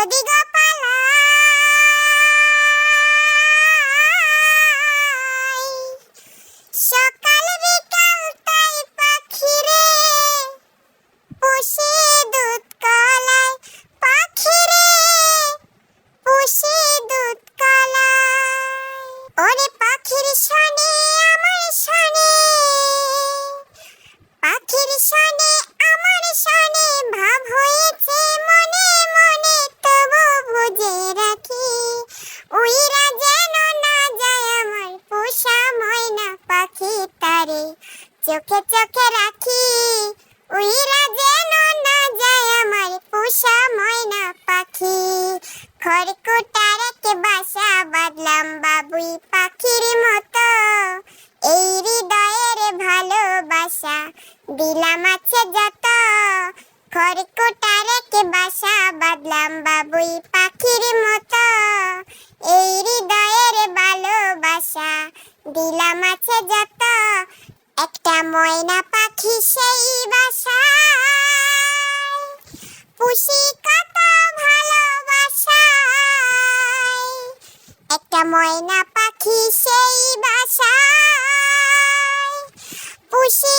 যদি গো পালাই সকাল বিকাল তাই পাখিরে পুষি দুধ কলায় পাখিরে পুষি দুধ কলায় ওরে পাখির শনে আমার শনে পাখির শনে আমার শনে ভাব হয়েছে মনে মনে তবু বুঝে রাখি উইরা যেন না যায় আমার পোষা ময়না পাখি তারে চোখে চোখে রাখি উইরা যেন না যায় আমার পোষা ময়না পাখি খড়কুটার এক বাসা বাঁধলাম বাবুই পাখির মতো এই হৃদয়ের ভালোবাসা দিলাম আছে যত খড়কুটার এক বাসা বাঁধলাম বাবুই পাখির মতো এই হৃদয়ের ভালোবাসা দিলাম আছে যত একটা ময়না পাখি সেই বাসায় পুষি কত ভালোবাসায় একটা ময়না পাখি সেই বাসায় পুষি